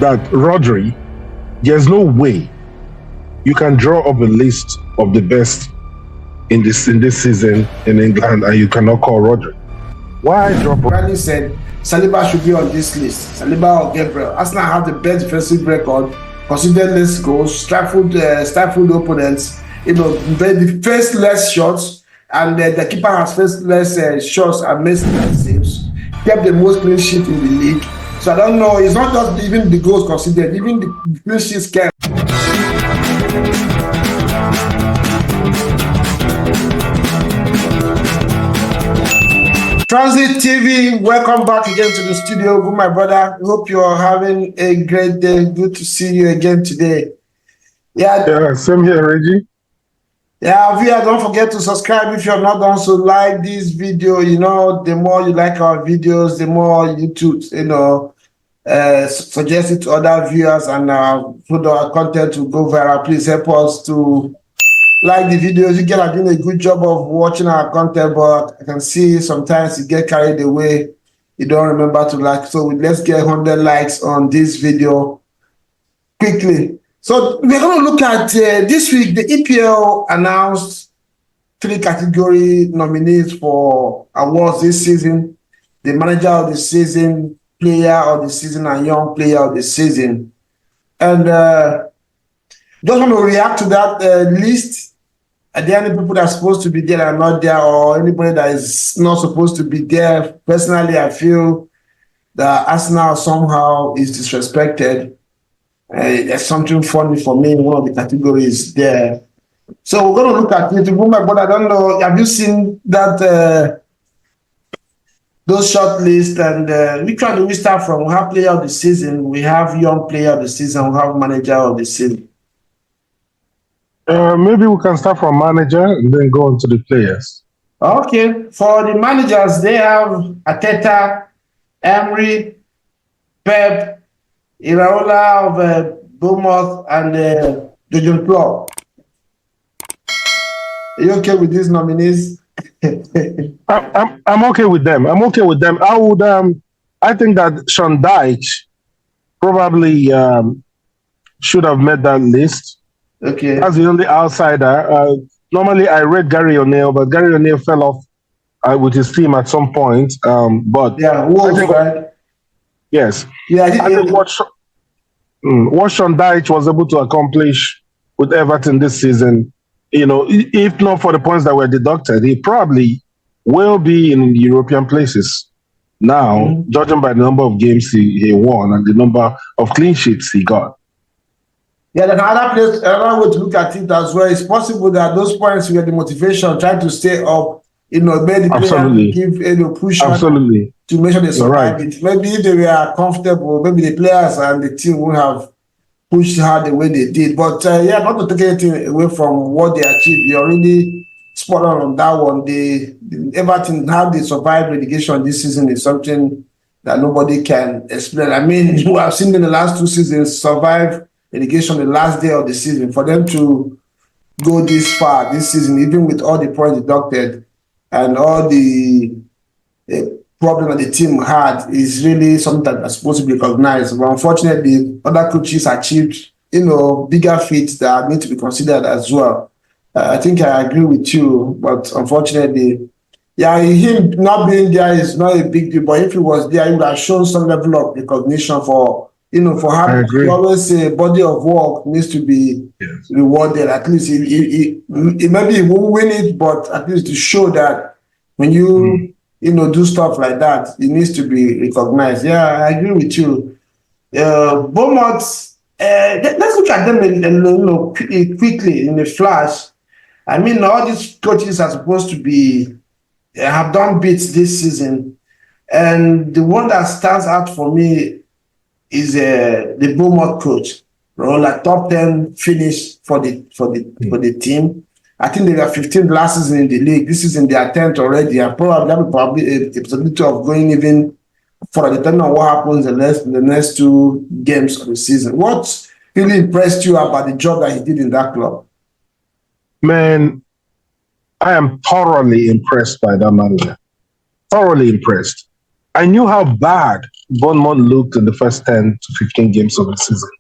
that Rodri, there's no way you can draw up a list of the best in this season in England and you cannot call Rodri. Why drop? Granny said Saliba should be on this list. Saliba or Gabriel. Arsenal have the best defensive record, conceded less goals, stifled opponents. They faced less shots, and the keeper has faced less shots and missed less saves. Kept the most clean sheet in the league. So I don't know. It's not just even the goals conceded, even the clean sheets kept. Transit TV, welcome back again to the studio. Good, my brother. Hope you are having a great day. Good to see you again today. Yeah, same here, Reggie. Yeah, Via, don't forget to subscribe if you have not done so. Like this video. The more you like our videos, the more YouTube, suggest it to other viewers and put our content to go viral. Please help us to like the videos. You guys are doing a good job of watching our content, but I can see sometimes you get carried away. You don't remember to like. So let's get 100 likes on this video quickly. So we're going to look at this week. The EPL announced 3 category nominees for awards this season: the manager of the season, player of the season, and young player of the season. And just want to react to that list. Are there any people that are supposed to be there that are not there, or anybody that is not supposed to be there? Personally, I feel that Arsenal somehow is disrespected. There's something funny for me in one of the categories there. So we're going to look at it. But I don't know, have you seen that those short lists? And which one do we start from? We have player of the season, we have young player of the season, we have manager of the season. Maybe we can start from manager and then go on to the players. Okay. For the managers, they have Arteta, Emery, Pep, Iraola of Bournemouth, and Jurgen Klopp. Are you okay with these nominees? I'm okay with them. I think that Sean Dyche probably should have made that list. Okay. As the only outsider. Normally, I read Gary O'Neill, but Gary O'Neill fell off with his team at some point. But yeah, Wolves, right? Yes. Yeah, I think what Sean Dyche was able to accomplish with Everton this season, if not for the points that were deducted, he probably will be in European places now, judging by the number of games he won and the number of clean sheets he got. Yeah, then another way to look at it as well, it's possible that those points were the motivation, trying to stay up, made the Absolutely. player give push Absolutely. to make sure they survive right. it. Maybe if they were comfortable, maybe the players and the team would have pushed hard the way they did. But not to take anything away from what they achieved. You're really spot on that one. Everton, how they survived relegation this season is something that nobody can explain. I mean, we have seen in the last 2 seasons survive relegation the last day of the season. For them to go this far this season, even with all the points deducted and all the problem that the team had, is really something that's supposed to be recognized. But unfortunately, other coaches achieved, bigger feats that need to be considered as well. I think I agree with you, but unfortunately, him not being there is not a big deal. But if he was there, he would have shown some level of recognition for having to always say body of work needs to be rewarded. At least maybe he won't win it, but at least to show that when you do stuff like that, it needs to be recognized. Yeah, I agree with you. Bournemouth, let's look at them quickly in a flash. I mean, all these coaches are supposed to have done bits this season, and the one that stands out for me is the Bournemouth coach. Like top 10 finish for the team. I think they were 15th last season in the league. This is in their 10th already, and probably a possibility of going even further, depending on what happens in the next 2 games of the season. What really impressed you about the job that he did in that club? Man, I am thoroughly impressed by that manager. Thoroughly impressed. I knew how bad Bournemouth looked in the first 10 to 15 games of the season.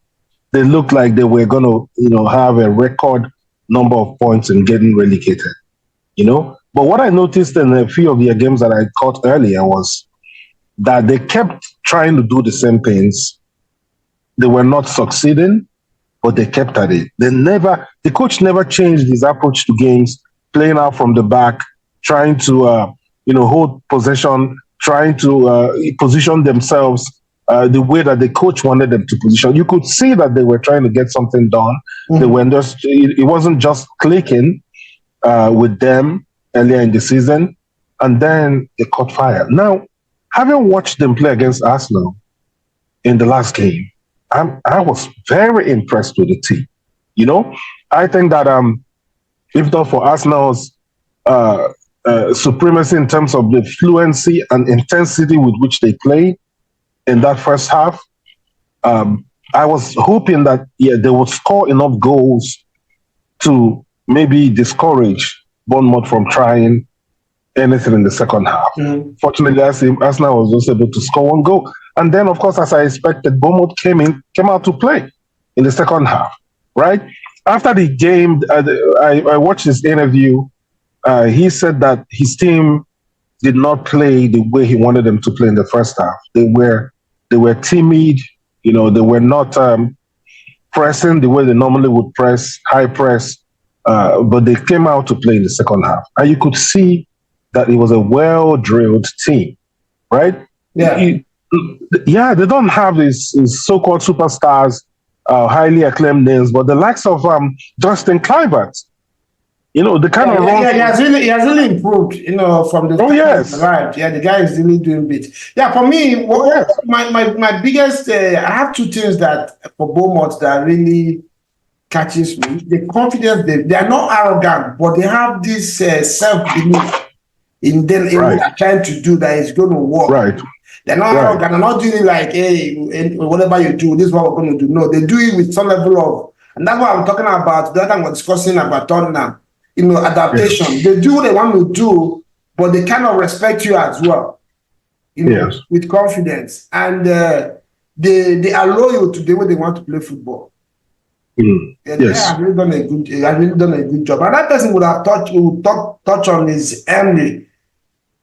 They looked like they were going to, have a record number of points and getting relegated, But what I noticed in a few of their games that I caught earlier was that they kept trying to do the same things. They were not succeeding, but they kept at it. The coach never changed his approach to games, playing out from the back, trying to, hold possession, trying to position themselves the way that the coach wanted them to position. You could see that they were trying to get something done. Mm-hmm. They were just, it wasn't just clicking with them earlier in the season, and then they caught fire. Now, having watched them play against Arsenal in the last game, I was very impressed with the team. I think that if not for Arsenal's supremacy in terms of the fluency and intensity with which they played in that first half, I was hoping that they would score enough goals to maybe discourage Bournemouth from trying anything in the second half. Mm-hmm. Fortunately, Arsenal was just able to score one goal. And then, of course, as I expected, Bournemouth came out to play in the second half, right? After the game, I watched his interview. He said that his team did not play the way he wanted them to play in the first half. They were timid, they were not pressing the way they normally would press, high press, but they came out to play in the second half. And you could see that it was a well-drilled team, right? Yeah. They don't have these so-called superstars, highly acclaimed names, but the likes of Justin Kluivert, the kind of runs. He has really improved, from the time he arrived. Yeah, the guy is really doing bit. Yeah, for me, my biggest, I have two things that for Bournemouth that really catches me. The confidence, they are not arrogant, but they have this self-belief in them, in what they're trying to do that is going to work. Right. They're not arrogant. They're not doing it like, hey, whatever you do, this is what we're going to do. No, they do it with some level of, and that's what I'm talking about. The other time we're discussing about Tottenham, adaptation. Yes. They do what they want to do, but they kind of respect you as well, with confidence. And they allow you to do what they want to play football. Mm. They have really done a good job. And that person would touch on is Emery.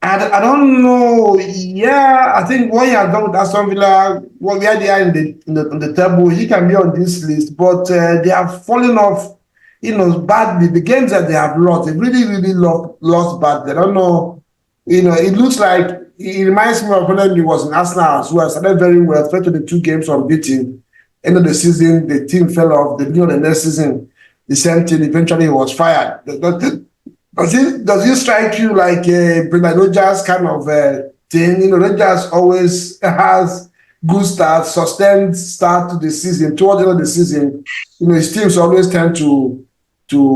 I don't know. Yeah, I think what he has done with Aston Villa, where they are in the table, he can be on this list. But they have fallen off, badly. The games that they have lost, they really, really lost badly. I don't know. It looks like it reminds me of when he was in Arsenal as well. Started very well, especially the 2 games unbeaten. End of the season, the team fell off. The beginning of the next season, the same thing. Eventually, he was fired. Does it strike you like a Brendan Rodgers kind of thing? Rodgers always has good start, sustained start to the season. Towards the end of the season, his teams always tend to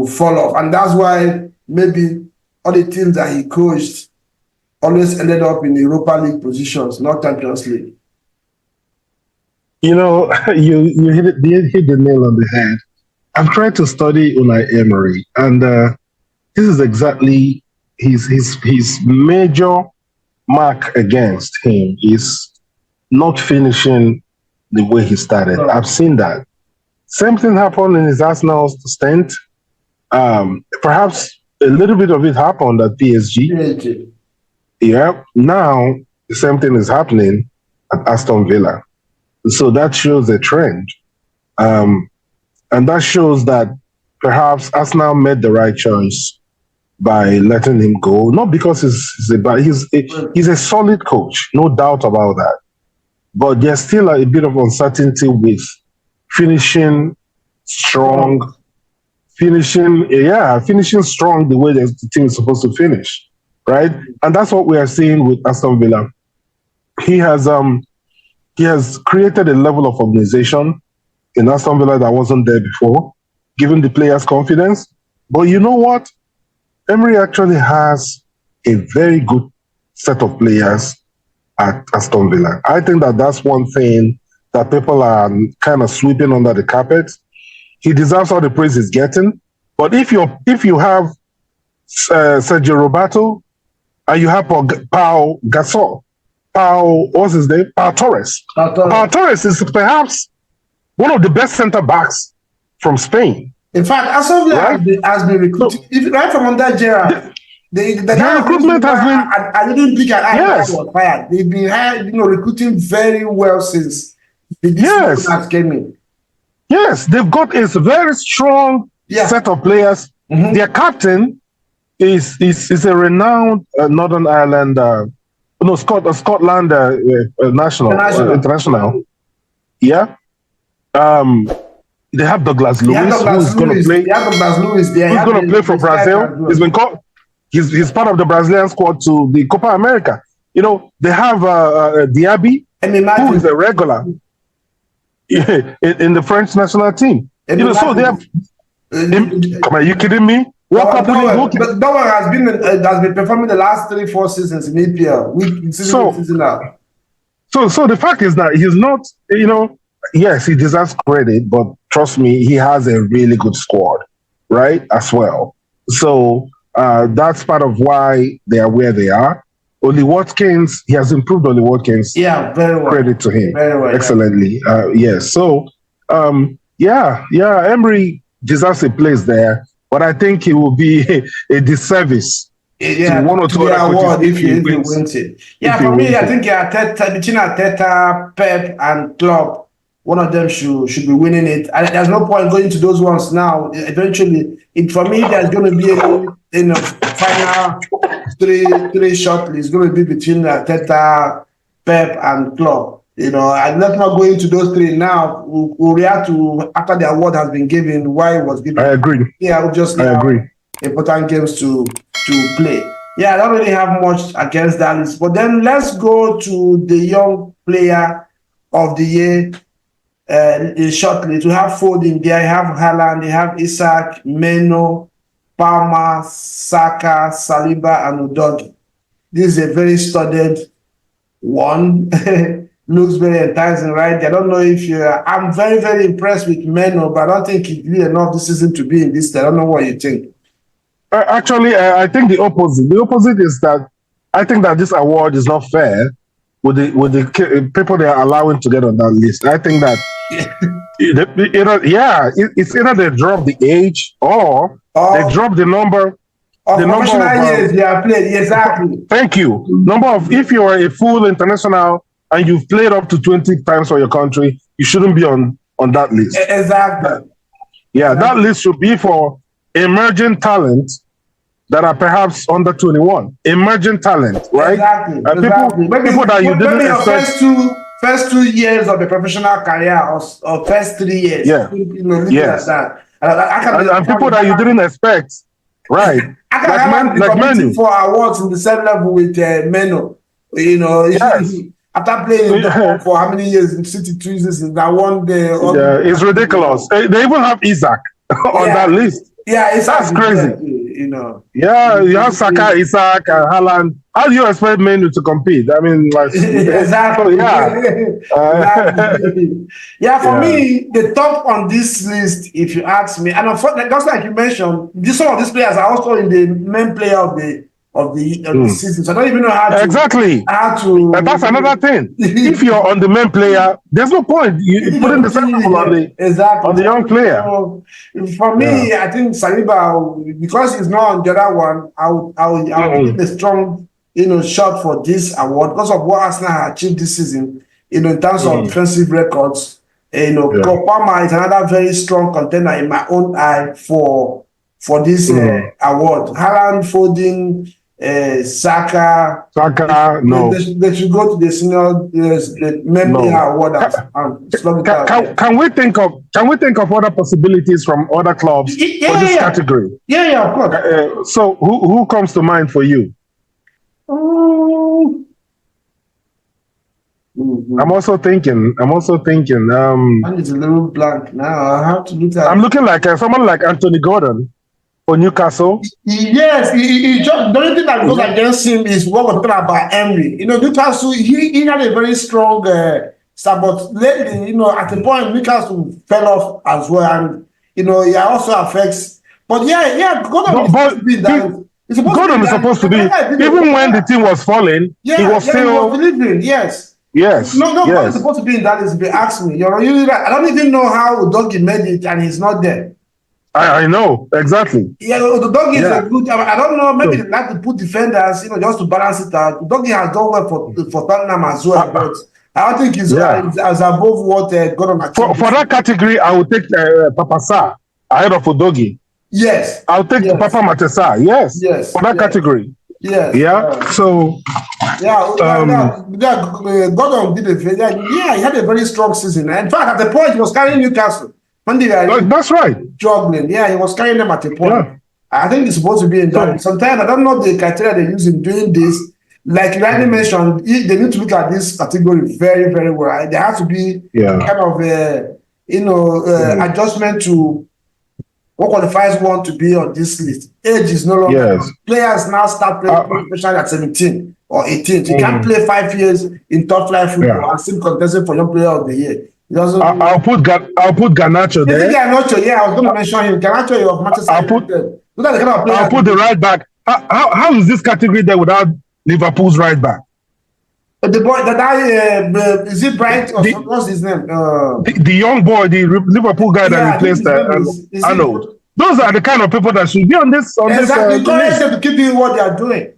fall off, and that's why maybe all the teams that he coached always ended up in Europa League positions, not Champions League. You hit the nail on the head. I've tried to study Unai Emery, and this is exactly his major mark against him is not finishing the way he started. I've seen that. Same thing happened in his Arsenal stint. Perhaps a little bit of it happened at PSG. Yeah. Now the same thing is happening at Aston Villa. So that shows a trend. And that shows that perhaps Arsenal made the right choice by letting him go. Not because he's a solid coach, no doubt about that. But there's still a bit of uncertainty with finishing strong, finishing strong the way the team is supposed to finish, right? And that's what we are seeing with Aston Villa. He has created a level of organization in Aston Villa that wasn't there before, giving the players confidence. But you know what? Emery actually has a very good set of players at Aston Villa. I think that's one thing that people are kind of sweeping under the carpet. He deserves all the praise he's getting. But if you have Sergio Roberto and you have Pau Gasol, What's his name? Torres. Torres is perhaps one of the best centre backs from Spain. In fact, Asovia has been recruited right from under Gerrard. The recruitment has been. I didn't think was fired. They've been recruiting very well since this came in. Yes, they've got a very strong set of players. Their captain is a renowned Northern Ireland, Scotland international. Yeah. They have Douglas Lewis, who's going to play. They have Douglas Lewis there. Who's going to play for Brazil? He's been called. He's part of the Brazilian squad to the Copa America. They have Diaby, who is a regular in the French national team. So they have. Come on, are you kidding me? But Dower has been performing the last 3-4 seasons in EPL. Season now. So the fact is that he's not. Yes, he deserves credit, but trust me, he has a really good squad, right? As well. So that's part of why they are where they are. Oli Watkins, he has improved Oli Watkins. Yeah, very well. Credit to him. Very well. Excellently. Yes. So, Emery deserves a place there, but I think it will be a disservice to one or two other coaches if he wins it. Yeah, for me, I think between Arteta, Pep, and Klopp, one of them should be winning it. And there's no point going to those ones now. Eventually, for me, there's going to be a final three shortly. It's going to be between Arteta, Pep, and Klopp. And let's not go into those three now. We'll react to after the award has been given, why it was given. I agree. Yeah, I agree. Important games to play. Yeah, I don't really have much against that list. But then let's go to the young player of the year. Shortly, to have Foden there, you have Haaland, you have Isak, Meno, Palmer, Saka, Saliba, and Udogi. This is a very studied one. Looks very enticing, right? I don't know if I'm very, very impressed with Meno, but I don't think he did enough this season to be in this. I don't know what you think. Actually, I think the opposite. The opposite is that I think that this award is not fair with the people they are allowing to get on that list. I think that it's either they drop the age or they drop the number. The number of years they have played. Exactly. Thank you. Number of if you are a full international and you've played up to 20 times for your country, you shouldn't be on that list. Exactly. Yeah, that list should be for emerging talent that are perhaps under 21. Emerging talent, right? Exactly. People that you didn't expect. First 2 years of a professional career or first 3 years. Yeah. Like that. And people that you didn't expect. Right. like Menu. For awards in the same level with Meno. After playing for how many years in City 2 seasons, that one day. It's ridiculous. They even have Isaac on that list. Yeah, that's crazy. Yeah, you have Saka, Isaac, and Haaland. How do you expect Menu to compete? I mean, like exactly. For me, the top on this list, if you ask me, and unfortunately, just like you mentioned, some of these players are also in the main player of the season. So I don't even know how to And that's another thing. If you're on the main player, there's no point you putting the same people on the young player. So, for me, I think Saliba, because he's not on the other one, I'll give a strong shot for this award because of what Arsenal have achieved this season. In terms of defensive records, Palmer is another very strong contender in my own eye for this award. Haaland, Foden, Saka, no. They should go to the senior memory award. Can we think of other possibilities from other clubs for this category? Yeah, of course. So who comes to mind for you? I'm also thinking. Mine is a little blank now. I have to look at. I'm looking like someone like Anthony Gordon for Newcastle. Yes, he just the only thing that goes against him is what we're talking about Emery. Newcastle, he had a very strong start, but lately, at the point Newcastle fell off as well, and it also affects. But Gordon He's supposed to be Gordon is that. supposed to be, Yeah, even when the team was falling, he was he still. was delivering. Yes. Yes. No, Gordon's Yes. supposed to be in that list. If you ask me, you're really right. I don't even know how Udogie made it, and he's not there. I know exactly. Yeah, Udogie is Yeah. a good. I don't know. Maybe So, they like to put defenders, just to balance it out. Udogie has done well for Tottenham as well, but I don't think he's yeah. as above what Gordon achieved. For that category, I would take Papa Sarr ahead of Udogie. Yes. I'll take Yes. Papa Matesa. Yes. Yes. For that Yes. category. Yes. Yeah. So. Gordon did he had a very strong season. In fact, at the point he was carrying Newcastle when they were That's right. struggling. Yeah, he was carrying them at a point. Yeah. I think he's supposed to be in that. Sometimes I don't know the criteria they use in doing this. Like you rightly mentioned, they need to look at this category very, very well. There has to be kind of adjustment to what qualifies one to be on this list. Age is no longer. Players now start playing, especially at 17 or 18. So you can't play 5 years in top flight football and still contesting for Young Player of the Year. I'll put Garnacho there. Garnacho, yeah, I was going to mention him. Garnacho of Manchester United. I'll put the right back. How is this category there without Liverpool's right back? The boy, the guy, is it Bright or what's his name? The young boy, the Liverpool guy that replaced Arnold. Those are the kind of people that should be on this. Exactly, encourage them to keep doing what they are doing.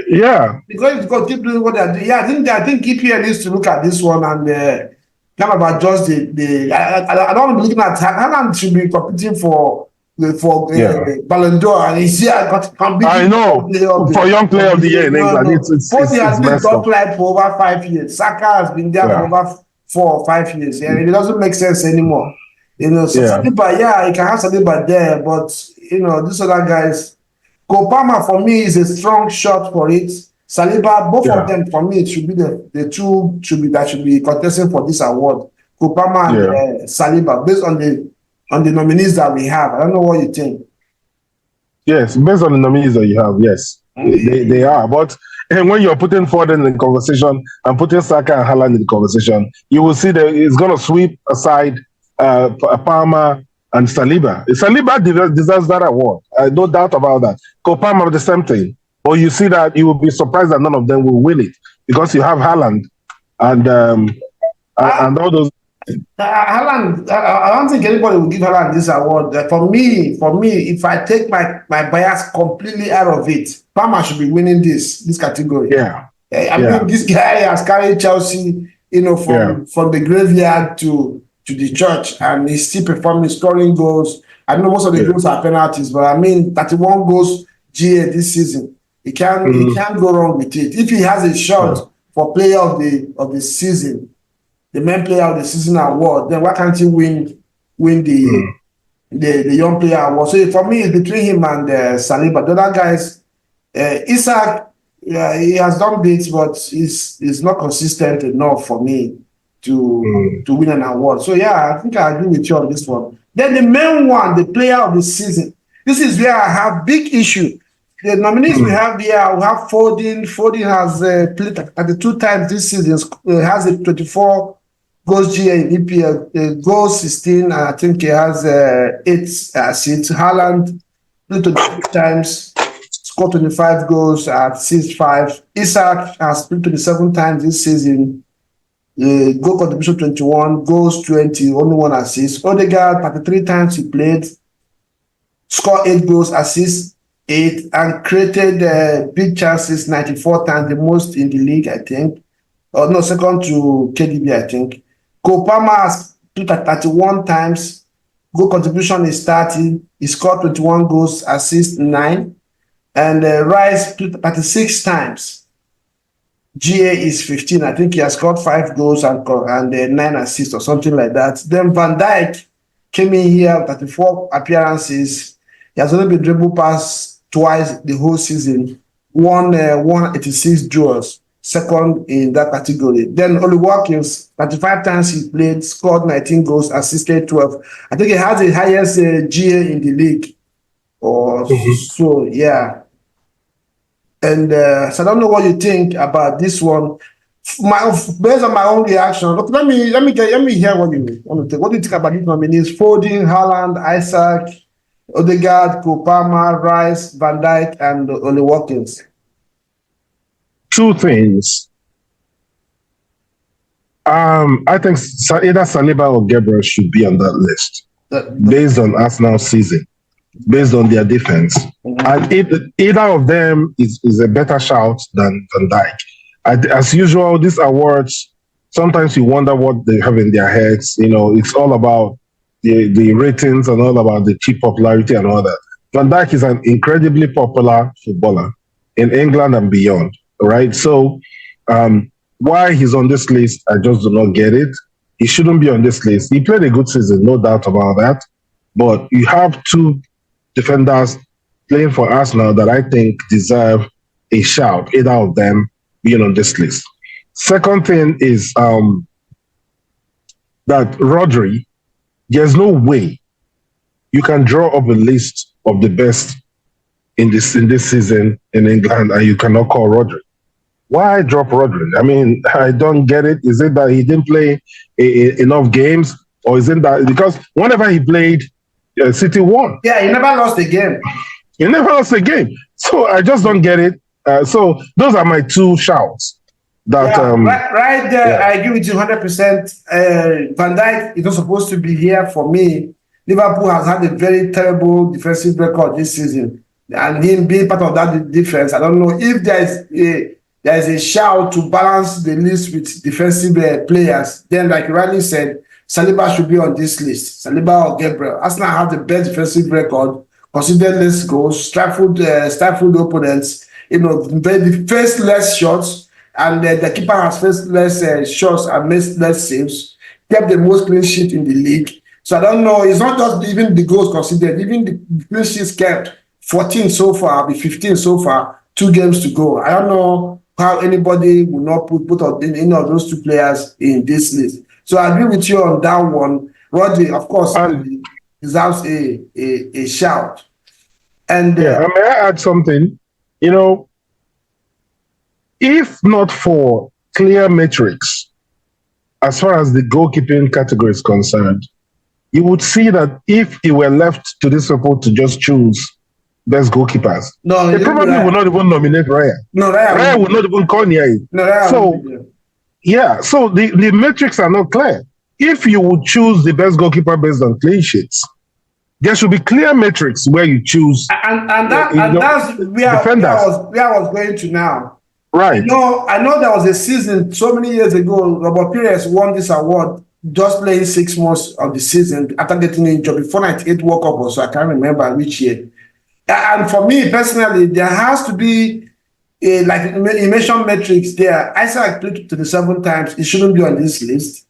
Yeah, because keep doing what they are doing. Yeah, I think EPL needs to look at this one and kind of adjust the. I don't want to be looking at Haaland should be competing for Ballon d'Or, and he's here I know for Young Player of the Year in England. It's has been top flight for over 5 years. Saka has been there for over 4 or 5 years. Yeah, it doesn't make sense anymore. So Saliba, you can have Saliba there, but these other guys. Kopama for me is a strong shot for it. Saliba, both of them for me, it should be the two that should be contesting for this award. Kopama and Saliba, based on the nominees that we have. I don't know what you think. Yes, based on the nominees that you have, yes, they are. But when you're putting Foden in the conversation and putting Saka and Haaland in the conversation, you will see that it's going to sweep aside Palmer and Saliba. Saliba deserves that award. No doubt about that. Kopama, the same thing. But you see that you will be surprised that none of them will win it because you have Haaland and all those. Haaland, I don't think anybody will give Haaland this award. For me, if I take my bias completely out of it, Palmer should be winning this category. Yeah. I mean, this guy has carried Chelsea, from the graveyard to the church, and he's still performing, scoring goals. I know most of the goals are penalties, but I mean, 31 goals GA this season. He can't go wrong with it. If he has a shot for player of the season, the main player of the season award, then why can't he win the young player award? So for me, it's between him and Saliba. The other guys, Isak, he has done bits, but he's not consistent enough for me to win an award. So yeah, I think I agree with you on this one. Then the main one, the player of the season. This is where I have big issue. The nominees we have here, we have Foden. Foden has played 32 times this season. Has a 24 goals GA in EPL, goals 16, and I think he has 8 assists. Haaland played 26 times, scored 25 goals, assists 5. Isak has played 27 times this season. Goal contribution 21, goals 20, only 1 assist. Odegaard 33 times he played, scored 8 goals, assists 8, and created big chances 94 times, the most in the league, I think. No, second to KDB, I think. Kopama has played 31 times, goal contribution is 30, he scored 21 goals, assists 9, and Rice played 36 times. GA is 15. I think he has scored 5 goals and 9 assists or something like that. Then Van Dijk came in here, 34 appearances. He has only been dribbled past twice the whole season. Won 186 duels, second in that category. Then Oli Watkins, 35 times he played, scored 19 goals, assisted 12. I think he has the highest GA in the league. So, yeah. And so I don't know what you think about this one. Based on my own reaction, look, let me hear what you want to think. What do you think about these nominees? Foden, Haaland, Isaac, Odegaard, Kopama, Rice, Van Dijk, and Oli Watkins. Two things. I think either Saliba or Gabriel should be on that list based on Arsenal's season, based on their defense. And either of them is a better shout than Van Dijk. As usual, these awards, sometimes you wonder what they have in their heads. It's all about the ratings and all about the cheap popularity and all that. Van Dijk is an incredibly popular footballer in England and beyond, right? So why he's on this list, I just do not get it. He shouldn't be on this list. He played a good season, no doubt about that. But you have two defenders playing for Arsenal that I think deserve a shout, either of them being on this list. Second thing is that Rodri, there's no way you can draw up a list of the best in this season in England and you cannot call Rodri. Why drop Rodri? I mean, I don't get it. Is it that he didn't play enough games? Or is it that because whenever he played, City won? Yeah, he never lost a game. He never lost a game. So I just don't get it. So those are my two shouts. That right there, yeah. I agree with you 100%. Van Dijk is not supposed to be here for me. Liverpool has had a very terrible defensive record this season. And him being part of that defense, I don't know if there is a shout to balance the list with defensive players. Then, like Riley said, Saliba should be on this list. Saliba or Gabriel. Arsenal have the best defensive record, considered less goals, stifled opponents, they faced less shots, and the keeper has faced less shots and made less saves, kept the most clean sheet in the league. So I don't know, it's not just even the goals considered, even the clean sheets kept 14 so far, 15 so far, 2 games to go. I don't know how anybody will not put any of those two players in this list. So I agree with you on that one. Rodri, of course, deserves a shout. And may I add something? If not for clear metrics, as far as the goalkeeping category is concerned, you would see that if he were left to this report to just choose best goalkeepers, they probably would not even nominate Raya. No, Raya would not even call Nia. So the metrics are not clear. If you would choose the best goalkeeper based on clean sheets, there should be clear metrics where you choose. And that's where I was going to now. Right. I know there was a season so many years ago, Robert Pires won this award just playing 6 months of the season after getting injured before 98 World Cup or so. I can't remember which year. And for me personally, there has to be like you mentioned metrics there. Isaac played 27 times. It shouldn't be on this list.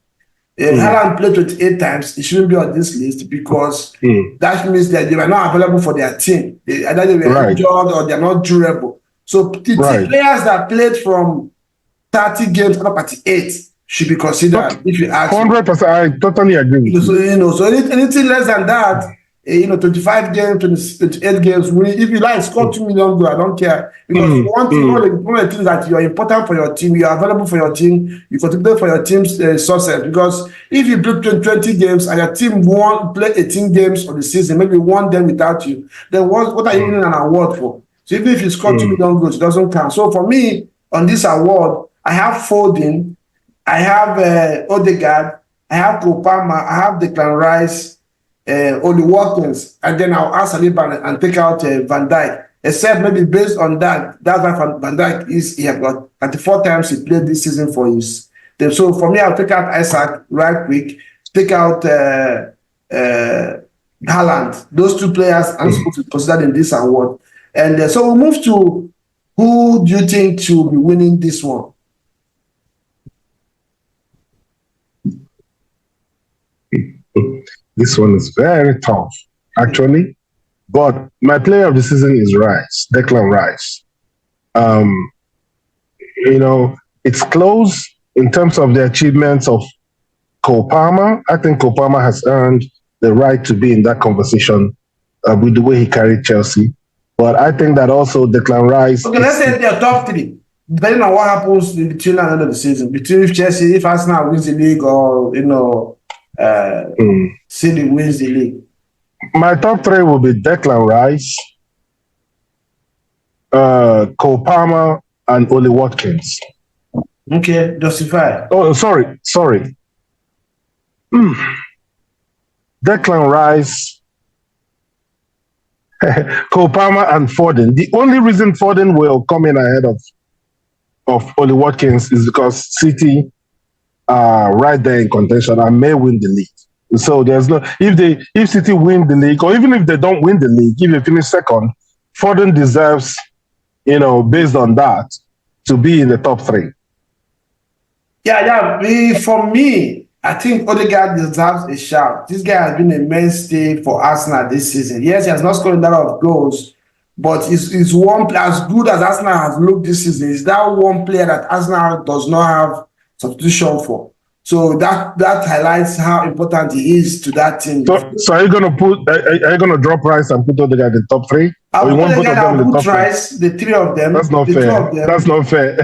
Haaland played 28 times. It shouldn't be on this list because that means that they were not available for their team. Either they were injured or they're not durable. So the players that played from 30 games up at 8 should be considered. If you ask 100%, I totally agree. So anything less than that, 25 games, 28 games. If you like score 2 million goals, I don't care. Because one of the things that you are important for your team, you are available for your team, you contribute for your team's success. Because if you play 20 games and your team play 18 games of the season, maybe won them without you, then what are you winning an award for? So even if you score 2 million goals, it doesn't count. So for me, on this award, I have Foden, I have Odegaard, I have Kopama, I have Declan Rice, Oli Watkins, and then I'll ask Saliba and take out Van Dijk. Except maybe based on that, that's why Van Dijk he has got 34 times he played this season for his. So for me, I'll take out Isaac right quick, take out Haaland. Those two players are supposed to be considered in this award. And so we'll move to who do you think should be winning this one? This one is very tough, actually. But my player of the season is Rice, Declan Rice. It's close in terms of the achievements of Kopama. I think Kopama has earned the right to be in that conversation with the way he carried Chelsea. But I think that also Declan Rice. Okay, let's say they're top 3. Depending on what happens between the end of the season, between Chelsea, if Arsenal wins the league, or City wins the league. My top three will be Declan Rice, Cole Palmer, and Oli Watkins. Okay, justify. Oh, sorry. Declan Rice, Cole Palmer, and Foden. The only reason Foden will come in ahead of Oli Watkins is because City are right there in contention and may win the league. So there's no if City win the league, or even if they don't win the league, if they finish second, Foden deserves, based on that, to be in the top three. Yeah. For me, I think Odegaard deserves a shout. This guy has been a mainstay for Arsenal this season. Yes, he has not scored a lot of goals, but he's one as good as Arsenal has looked this season. Is that one player that Arsenal does not have substitution for? So that highlights how important he is to that team. So are you gonna drop Rice and put Odegaard in the top three? I will put Rice, the three of them. That's not fair. That's not fair.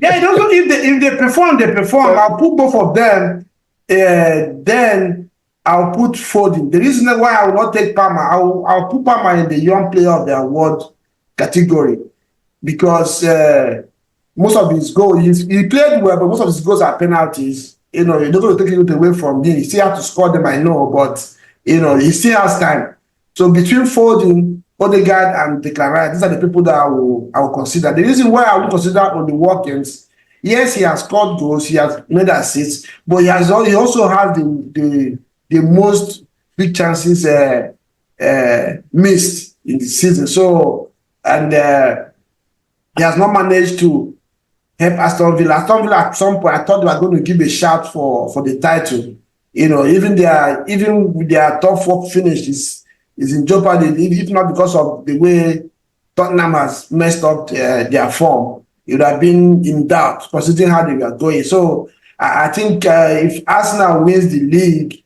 Yeah, it also if they perform. I'll put both of them. Then I'll put Foden. The reason why I will not take Palmer, I'll put Palmer in the young player of the award category because most of his goals, he played well, but most of his goals are penalties. You're not going to take it away from him. He still has to score them, I know, but he still has time. So between Foden, Odegaard, and Declan Rice, these are the people that I will consider. The reason why I will consider on the Watkins, yes, he has scored goals, he has made assists, but he also has the most big chances missed in the season. So, and he has not managed to help Aston Villa. Aston Villa at some point, I thought they were going to give a shout for the title. Even with their top four finish is in jeopardy, if not because of the way Tottenham has messed up their form. It would have been in doubt, considering how they were going. So I think if Arsenal wins the league,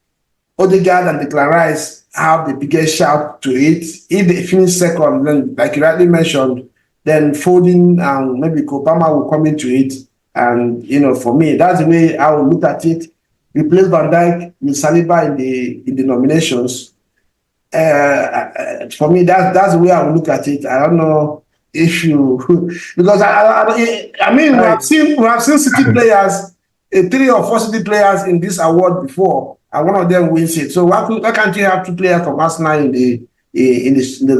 Odegaard and Declan Rice have the biggest shout to it. If they finish second, then, like you rightly mentioned, then Foden and maybe Kopama will come into it. And, for me, that's the way I will look at it. Replace Van Dijk with Saliba in the nominations. For me, that's the way I will look at it. I don't know if you because I mean we have seen City players, 3 or 4 City players in this award before, and one of them wins it. So why can't you have 2 players from Arsenal in the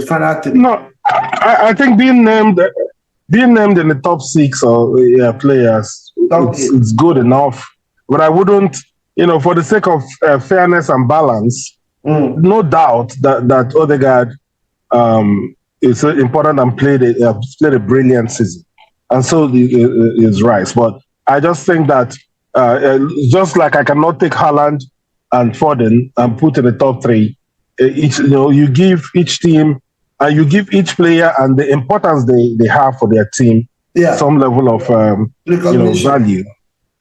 final 3? No, I think being named in the top 6 or players, it's good enough. But I wouldn't, for the sake of fairness and balance, no doubt that Odegaard is important and played a brilliant season, and so is Rice. But I just think that just like I cannot take Haaland and Foden and put in the top 3, you give each team and you give each player and the importance they have for their team some level of value.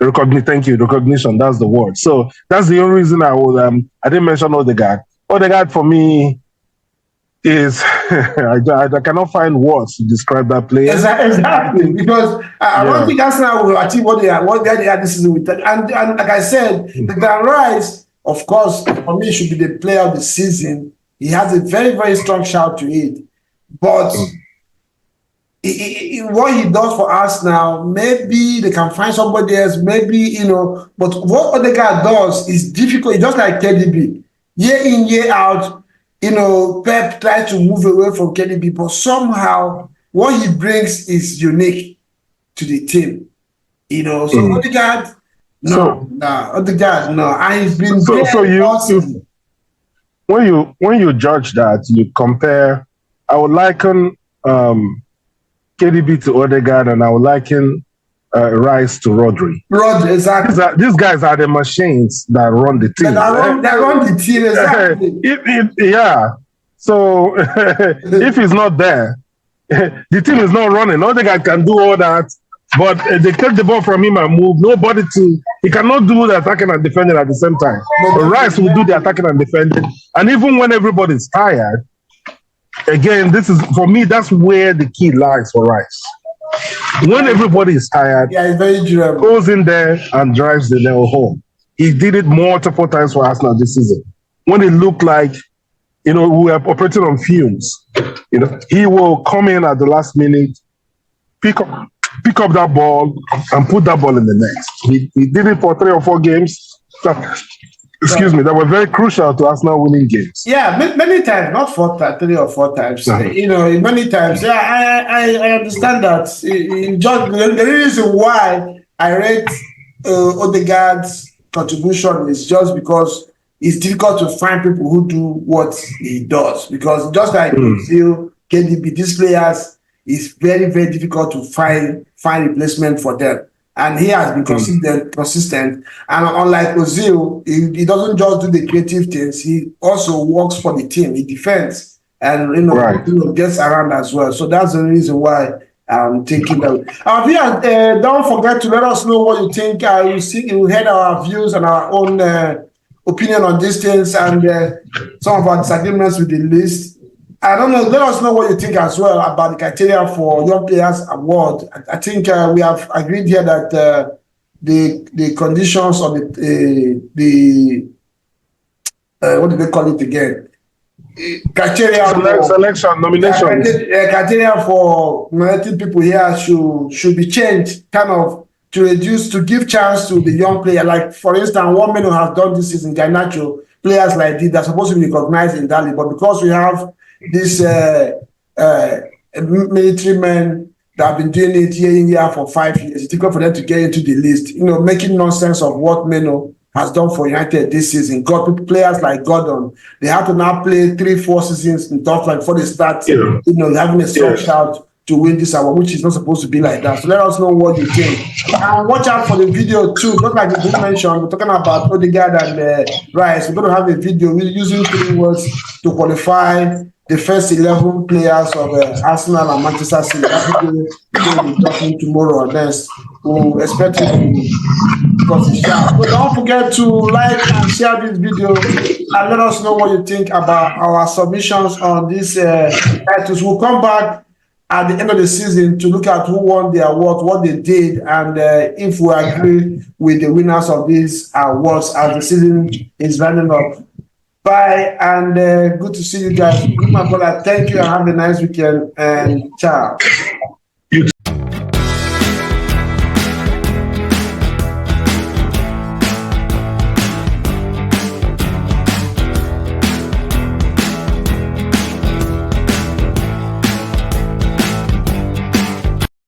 Thank you. Recognition. That's the word. So that's the only reason I didn't mention Odegaard. Odegaard for me is I cannot find words to describe that player. Exactly, because I don't think Arsenal will achieve what they had this season with. And like I said, Declan Rice, of course, for me, should be the player of the season. He has a very, very strong shout to it. But what he does for us now, maybe they can find somebody else, maybe, but what Odegaard does is difficult. It's just like KDB. Year in, year out, Pep tries to move away from KDB, but somehow what he brings is unique to the team. So Odegaard, Odegaard, no. And he's been awesome. When you judge that, you compare, I would liken KDB to Odegaard, and I would liken Rice to Rodri. Exactly. These guys are the machines that run the team. That run the team, exactly. So if he's not there, the team is not running. Odegaard can do all that, but they take the ball from him and move. He cannot do the attacking and defending at the same time. But Rice will do the attacking and defending. And even when everybody's tired, again, for me, that's where the key lies for Rice. When everybody is tired, it's very durable. Goes in there and drives the nail home. He did it multiple times for Arsenal this season. When it looked like we are operating on fumes. He will come in at the last minute, pick up that ball and put that ball in the net. He did it for 3 or 4 games. Excuse me, that were very crucial to Arsenal winning games. Yeah, many times, not 3 or 4 times. Many times. Yeah, I understand that. Just the reason why I rate Odegaard's contribution is just because it's difficult to find people who do what he does. Because just like Brazil, KDB, these players, it's very, very difficult to find replacement for them. And he has been consistent. And unlike Ozil, he doesn't just do the creative things. He also works for the team. He defends and gets around as well. So that's the reason why I'm taking that. Don't forget to let us know what you think. You heard our views and our own opinion on these things and some of our disagreements with the list. I don't know. Let us know what you think as well about the criteria for Young Players Award. I think we have agreed here that the conditions of the what do they call it again? Criteria selection nominations. Criteria for nominating people here should be changed, kind of to give chance to the young player. Like for instance, what Meno has done this season, Garnacho, players like this, they're supposed to be recognized in that league, but because we have these military men that have been doing it year in year for 5 years, it's difficult for them to get into the list. Making nonsense of what Meno has done for United this season. Players like Gordon, they have to now play 3-4 seasons in top flight before they start, having a strong shout to win this award, which is not supposed to be like that. So let us know what you think. And watch out for the video too. Just like you mentioned, we're talking about Odegaard and Rice. We're going to have a video using 3 words to qualify the first 11 players of Arsenal and Manchester City. That video will be talking tomorrow or next. We'll expect it to share. So don't forget to like and share this video and let us know what you think about our submissions on these titles. We'll come back at the end of the season to look at who won the award, what they did, and if we agree with the winners of these awards as the season is running up. Bye, and good to see you guys. Good, my brother. Thank you, and have a nice weekend, and ciao.